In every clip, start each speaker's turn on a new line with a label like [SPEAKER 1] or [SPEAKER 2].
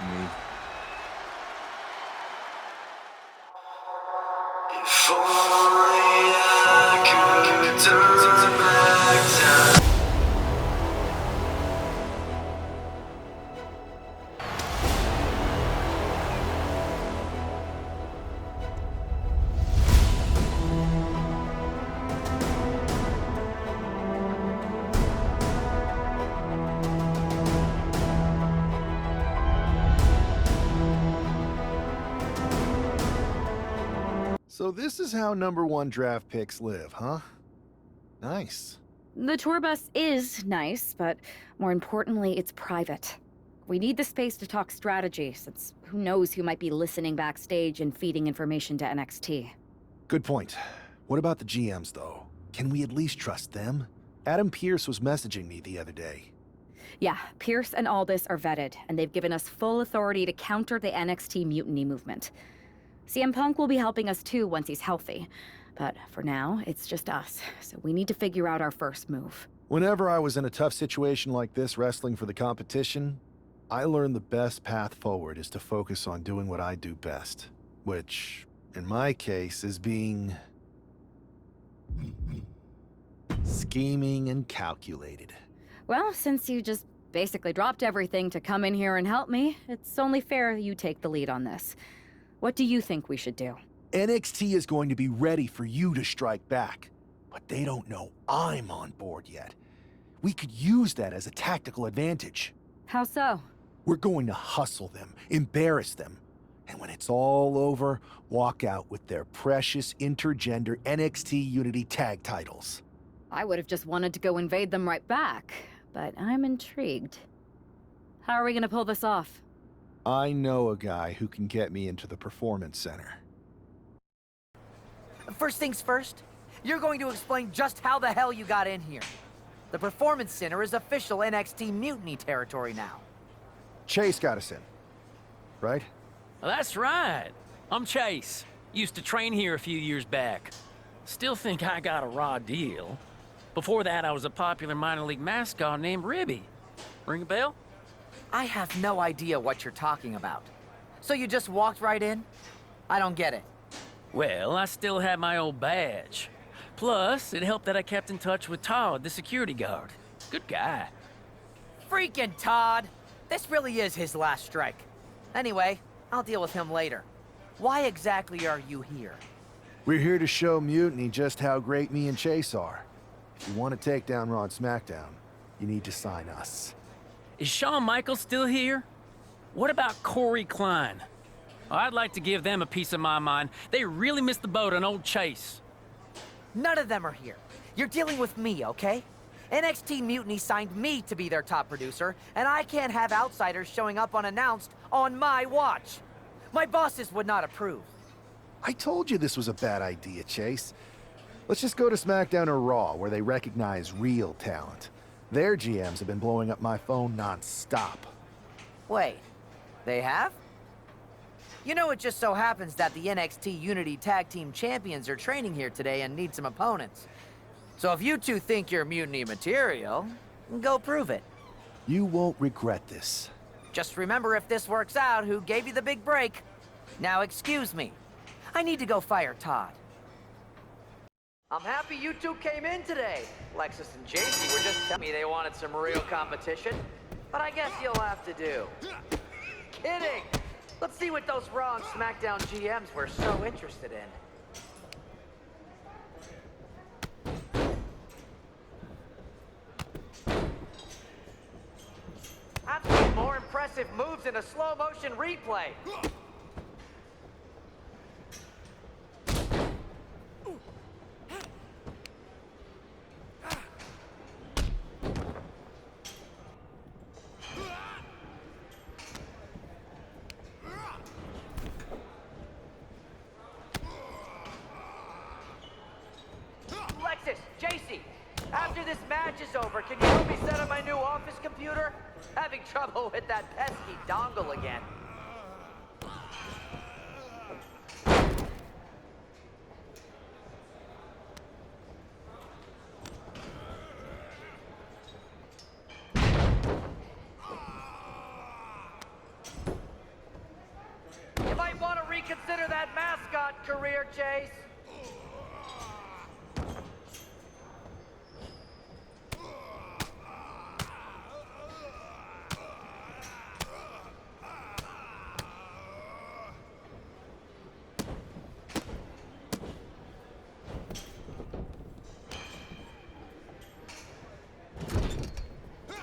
[SPEAKER 1] Mutiny.
[SPEAKER 2] If only I could turn back time.
[SPEAKER 1] So this is how #1 draft picks live, huh? Nice.
[SPEAKER 3] The tour bus is nice, but more importantly, it's private. We need the space to talk strategy, since who knows who might be listening backstage and feeding information to NXT.
[SPEAKER 1] Good point. What about the GMs, though? Can we at least trust them? Adam Pearce was messaging me the other day.
[SPEAKER 3] Yeah, Pierce and Aldis are vetted, and they've given us full authority to counter the NXT Mutiny movement. CM Punk will be helping us too once he's healthy. But for now, it's just us, so we need to figure out our first move.
[SPEAKER 1] Whenever I was in a tough situation like this wrestling for the competition, I learned the best path forward is to focus on doing what I do best. Which, in my case, is being scheming and calculated.
[SPEAKER 3] Well, since you just basically dropped everything to come in here and help me, it's only fair you take the lead on this. What do you think we should do?
[SPEAKER 1] NXT is going to be ready for you to strike back, but they don't know I'm on board yet. We could use that as a tactical advantage.
[SPEAKER 3] How so?
[SPEAKER 1] We're going to hustle them, embarrass them, and when it's all over, walk out with their precious intergender NXT Unity tag titles.
[SPEAKER 3] I would have just wanted to go invade them right back, but I'm intrigued. How are we gonna pull this off?
[SPEAKER 1] I know a guy who can get me into the Performance Center.
[SPEAKER 4] First things first, you're going to explain just how the hell you got in here. The Performance Center is official NXT Mutiny territory now.
[SPEAKER 1] Chase got us in, right?
[SPEAKER 5] That's right. I'm Chase. Used to train here a few years back. Still think I got a raw deal. Before that, I was a popular minor league mascot named Ribby. Ring a bell?
[SPEAKER 4] I have no idea what you're talking about. So you just walked right in? I don't get it.
[SPEAKER 5] Well, I still had my old badge. Plus, it helped that I kept in touch with Todd, the security guard. Good guy.
[SPEAKER 4] Freaking Todd! This really is his last strike. Anyway, I'll deal with him later. Why exactly are you here?
[SPEAKER 1] We're here to show Mutiny just how great me and Chase are. If you want to take down Raw and SmackDown, you need to sign us.
[SPEAKER 5] Is Shawn Michaels still here? What about Corey Klein? I'd like to give them a piece of my mind. They really missed the boat on old Chase.
[SPEAKER 4] None of them are here. You're dealing with me, okay? NXT Mutiny signed me to be their top producer, and I can't have outsiders showing up unannounced on my watch. My bosses would not approve.
[SPEAKER 1] I told you this was a bad idea, Chase. Let's just go to SmackDown or Raw, where they recognize real talent. Their GMs have been blowing up my phone non-stop.
[SPEAKER 4] Wait, they have? You know, it just so happens that the NXT Unity Tag Team Champions are training here today and need some opponents. So if you two think you're Mutiny material, go prove it.
[SPEAKER 1] You won't regret this.
[SPEAKER 4] Just remember, if this works out, who gave you the big break. Now excuse me. I need to go fire Todd. I'm happy you two came in today. Lexus and JC were just telling me they wanted some real competition. But I guess you'll have to do. Kidding! Let's see what those Raw and SmackDown GMs were so interested in. I've seen more impressive moves in a slow-motion replay. Lexus, JC, after this match is over, can you help me set up my new office computer? Having trouble with that pesky dongle again. Consider that mascot career, Chase.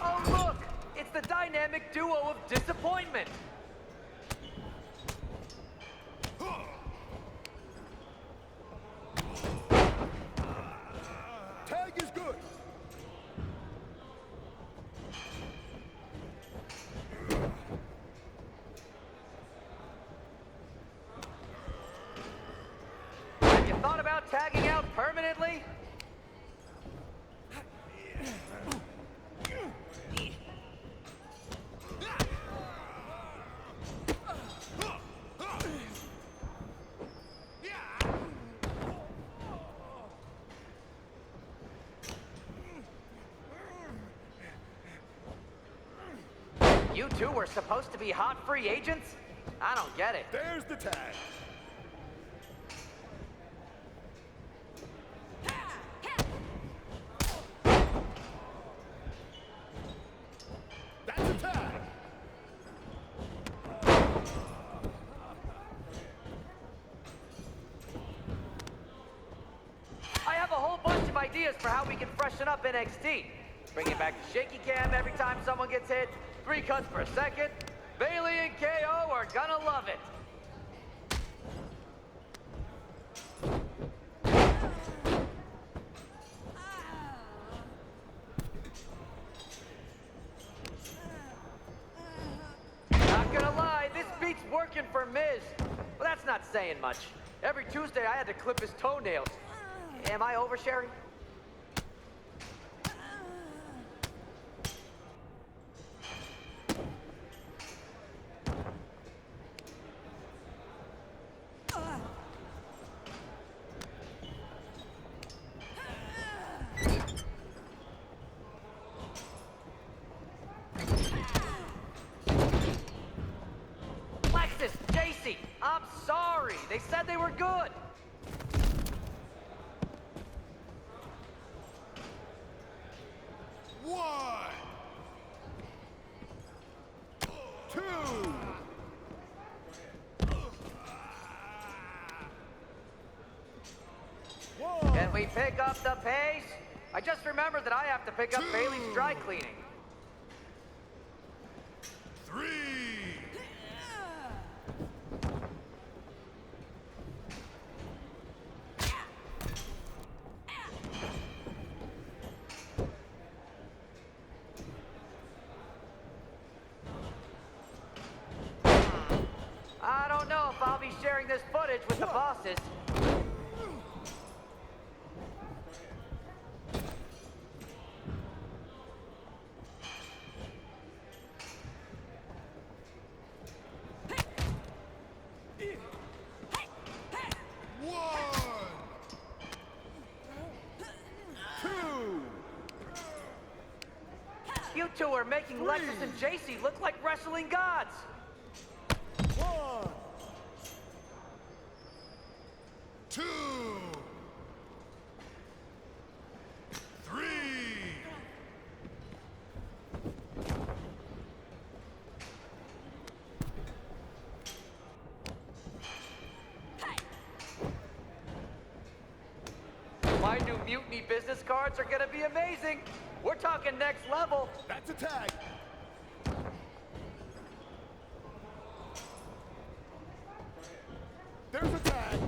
[SPEAKER 4] Oh, look! It's the dynamic duo of disappointment.
[SPEAKER 1] Tag is good.
[SPEAKER 4] Have you thought about tagging out permanently? You two were supposed to be hot free agents? I don't get it.
[SPEAKER 1] There's the tag. That's a tag.
[SPEAKER 4] I have a whole bunch of ideas for how we can freshen up NXT. Bringing back the shaky cam every time someone gets hit, 3 cuts per second. Bailey and KO are gonna love it. Not gonna lie, this beat's working for Miz. But that's not saying much. Every Tuesday I had to clip his toenails. Am I oversharing? Lexus, JC, I'm sorry. They said they were good.
[SPEAKER 1] One. Two. One.
[SPEAKER 4] Can we pick up the pace? I just remembered that I have to pick up Bailey's dry cleaning.
[SPEAKER 1] Three.
[SPEAKER 4] I don't know if I'll be sharing this footage with the bosses.
[SPEAKER 1] One. Two.
[SPEAKER 4] You two are making Lexus and JC look like wrestling gods.
[SPEAKER 1] One. Two. Three.
[SPEAKER 4] My new Mutiny business cards are gonna be amazing. We're talking next level.
[SPEAKER 1] That's a tag. There's a tag.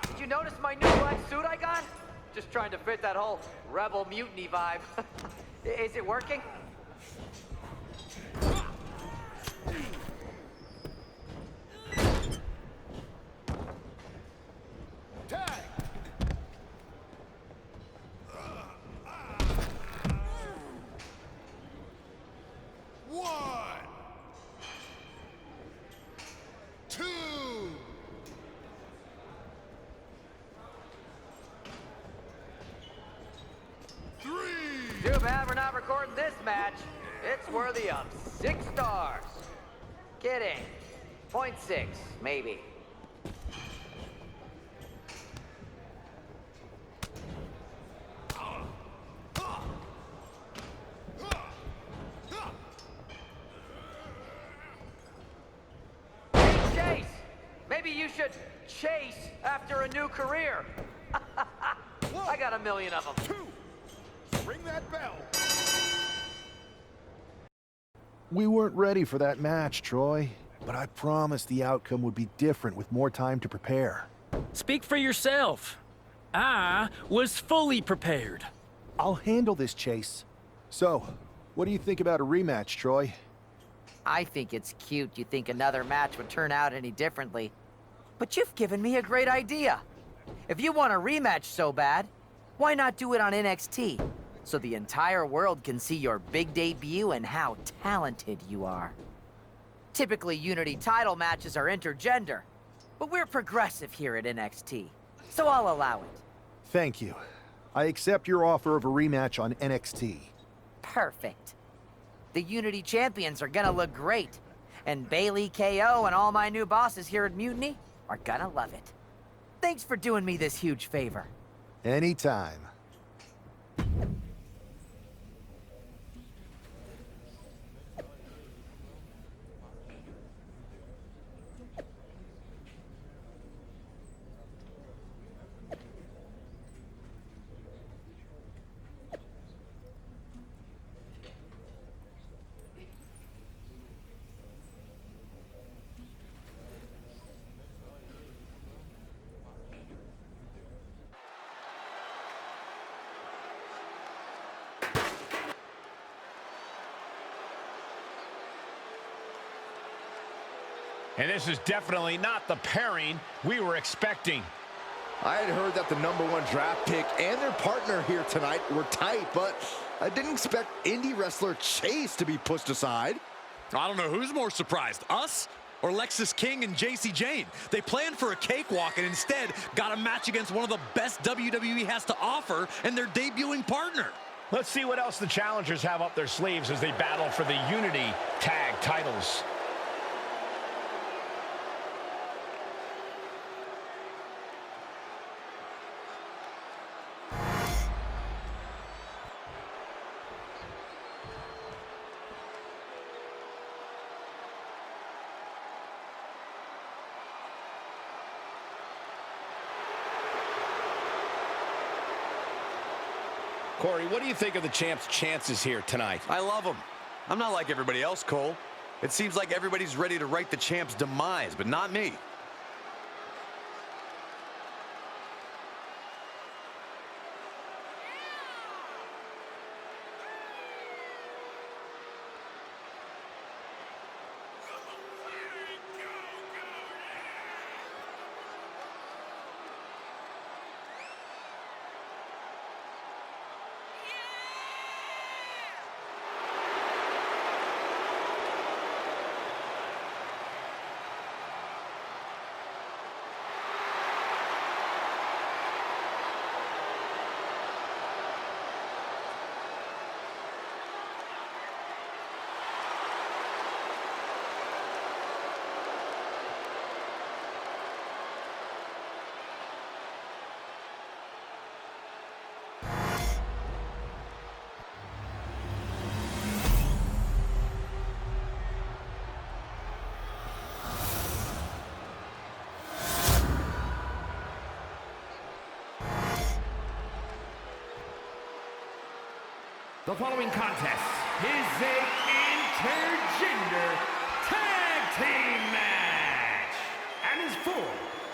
[SPEAKER 4] Did you notice my new black suit I got? Just trying to fit that whole rebel mutiny vibe. Is it working?
[SPEAKER 1] Tag. One. Two.
[SPEAKER 4] Too bad we're not recording this match. It's worthy of 6 stars. Kidding. 0.6, maybe. Chase! Maybe you should chase after a new career. I got a million of them.
[SPEAKER 6] Ring that bell.
[SPEAKER 1] We weren't ready for that match, Troy, but I promised the outcome would be different with more time to prepare.
[SPEAKER 5] Speak for yourself. I was fully prepared.
[SPEAKER 1] I'll handle this, Chase. So, what do you think about a rematch, Troy?
[SPEAKER 4] I think it's cute you think another match would turn out any differently. But you've given me a great idea. If you want a rematch so bad, why not do it on NXT? So the entire world can see your big debut and how talented you are. Typically, Unity title matches are intergender, but we're progressive here at NXT, so I'll allow it.
[SPEAKER 1] Thank you. I accept your offer of a rematch on NXT.
[SPEAKER 4] Perfect. The Unity champions are gonna look great, and Bailey, KO, and all my new bosses here at Mutiny are gonna love it. Thanks for doing me this huge favor.
[SPEAKER 1] Anytime.
[SPEAKER 6] And this is definitely not the pairing we were expecting.
[SPEAKER 7] I had heard that the #1 draft pick and their partner here tonight were tight, but I didn't expect indie wrestler Chase to be pushed aside.
[SPEAKER 8] I don't know who's more surprised, us or Lexis King and JC Jane. They planned for a cakewalk and instead got a match against one of the best WWE has to offer and their debuting partner.
[SPEAKER 6] Let's see what else the challengers have up their sleeves as they battle for the Unity tag titles.
[SPEAKER 7] Corey, what do you think of the champ's chances here tonight?
[SPEAKER 9] I love him. I'm not like everybody else, Cole. It seems like everybody's ready to write the champ's demise, but not me.
[SPEAKER 10] The following contest is a intergender tag team match and is for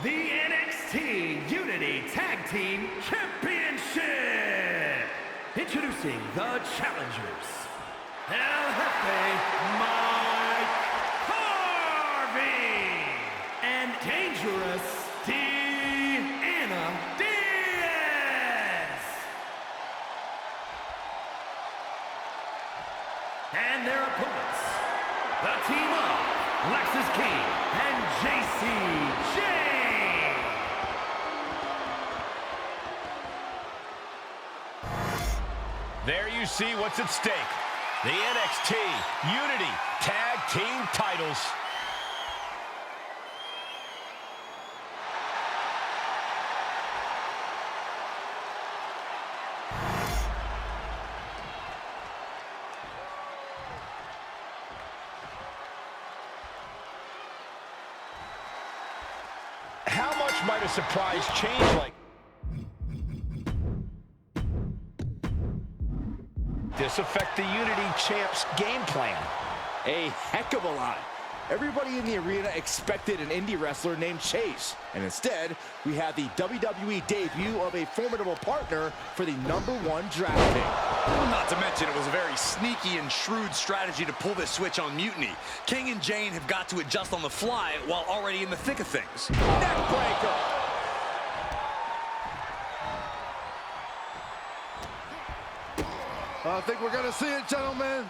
[SPEAKER 10] the NXT Unity Tag Team Championship. Introducing the challengers, El Jefe Mike Harvey and Dangerous Deanna Diaz. And their opponents, the team of Lexis King and JC Jane.
[SPEAKER 6] There you you see what's at stake. The NXT Unity Tag Team titles. How much might a surprise change like this affect the Unity Champs game plan?
[SPEAKER 7] A heck of a lot. Everybody in the arena expected an indie wrestler named Chase, and instead, we had the WWE debut of a formidable partner for the #1 draft pick.
[SPEAKER 8] Not to mention, it was a very sneaky and shrewd strategy to pull this switch on Mutiny. King and Jane have got to adjust on the fly while already in the thick of things.
[SPEAKER 7] Neckbreaker! I think we're gonna see it, gentlemen.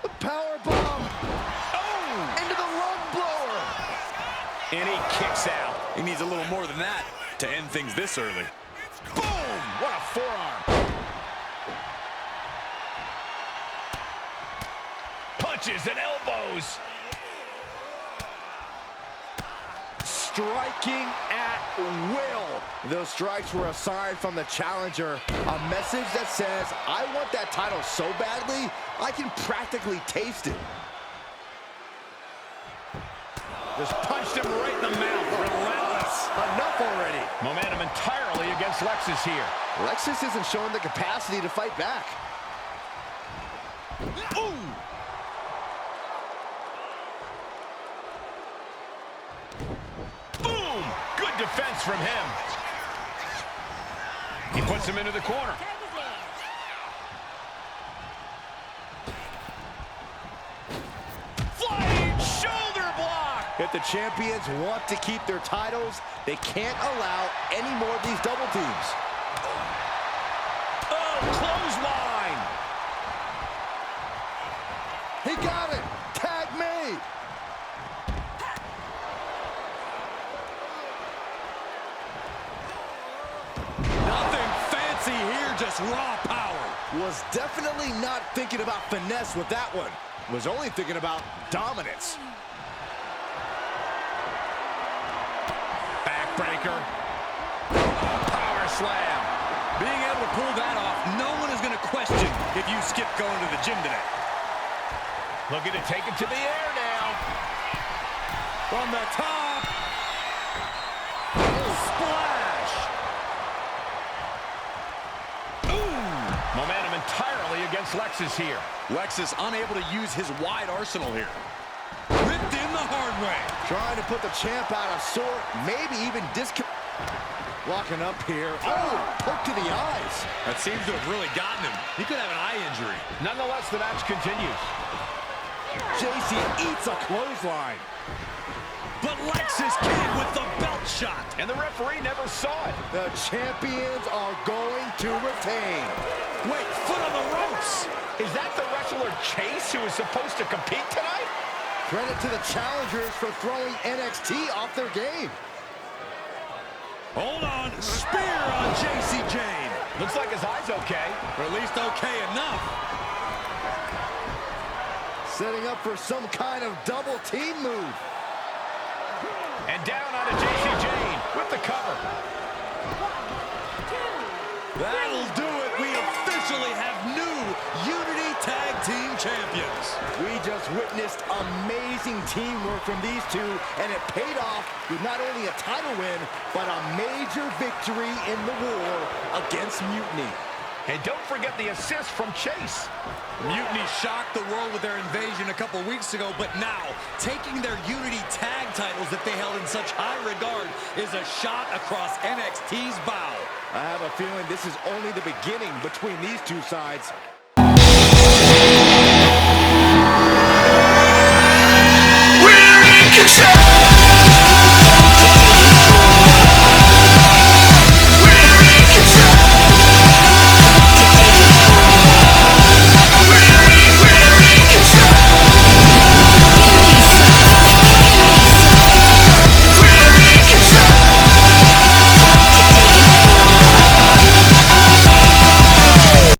[SPEAKER 7] The power bomb. Oh! Into the lung blower.
[SPEAKER 6] And he kicks out.
[SPEAKER 8] He needs a little more than that to end things this early.
[SPEAKER 6] Boom! What a forearm. Punches and elbows.
[SPEAKER 7] Striking at will. Those strikes were a sign from the challenger, a message that says, I want that title so badly, I can practically taste it.
[SPEAKER 6] Just punched him right in the mouth. Relentless.
[SPEAKER 7] Enough already.
[SPEAKER 6] Momentum entirely against Lexus here.
[SPEAKER 7] Lexus isn't showing the capacity to fight back.
[SPEAKER 6] Ooh! Boom! Good defense from him. He puts him into the corner. Flying shoulder block!
[SPEAKER 7] If the champions want to keep their titles, they can't allow any more of these double teams.
[SPEAKER 6] Oh, clothesline!
[SPEAKER 7] He got it! Tag me!
[SPEAKER 8] Nothing fancy here, just raw power.
[SPEAKER 7] Was definitely not thinking about finesse with that one. Was only thinking about dominance.
[SPEAKER 6] Backbreaker. Power slam.
[SPEAKER 8] Being able to pull that off, no one is going to question if you skip going to the gym today.
[SPEAKER 6] Looking to take it to the air now.
[SPEAKER 8] From the top.
[SPEAKER 6] Splash. Ooh. Momentum entirely against Lexus here.
[SPEAKER 8] Lexus unable to use his wide arsenal here. Ripped in the hard way.
[SPEAKER 7] Trying to put the champ out of sort, maybe even Locking up here. Oh, poke to the eyes.
[SPEAKER 8] That seems to have really gotten him. He could have an eye injury.
[SPEAKER 6] Nonetheless, the match continues.
[SPEAKER 7] JC eats a clothesline.
[SPEAKER 8] But Lexus King with the belt shot.
[SPEAKER 6] And the referee never saw it.
[SPEAKER 7] The champions are going to retain.
[SPEAKER 8] Wait, foot on the ropes.
[SPEAKER 6] Is that the wrestler Chase who is supposed to compete tonight?
[SPEAKER 7] Credit to the challengers for throwing NXT off their game.
[SPEAKER 8] Hold on, spear on JC Jane.
[SPEAKER 6] Looks like his eye's okay.
[SPEAKER 8] Or at least okay enough.
[SPEAKER 7] Setting up for some kind of double team move.
[SPEAKER 6] And down onto JC Jane with the cover.
[SPEAKER 8] That'll do it. We officially have new Unity Tag Team Champions.
[SPEAKER 7] We just witnessed amazing teamwork from these two, and it paid off with not only a title win, but a major victory in the war against Mutiny.
[SPEAKER 6] And don't forget the assist from Chase.
[SPEAKER 8] Mutiny shocked the world with their invasion a couple weeks ago, but now, taking their Unity tag titles that they held in such high regard is a shot across NXT's bow.
[SPEAKER 7] I have a feeling this is only the beginning between these two sides.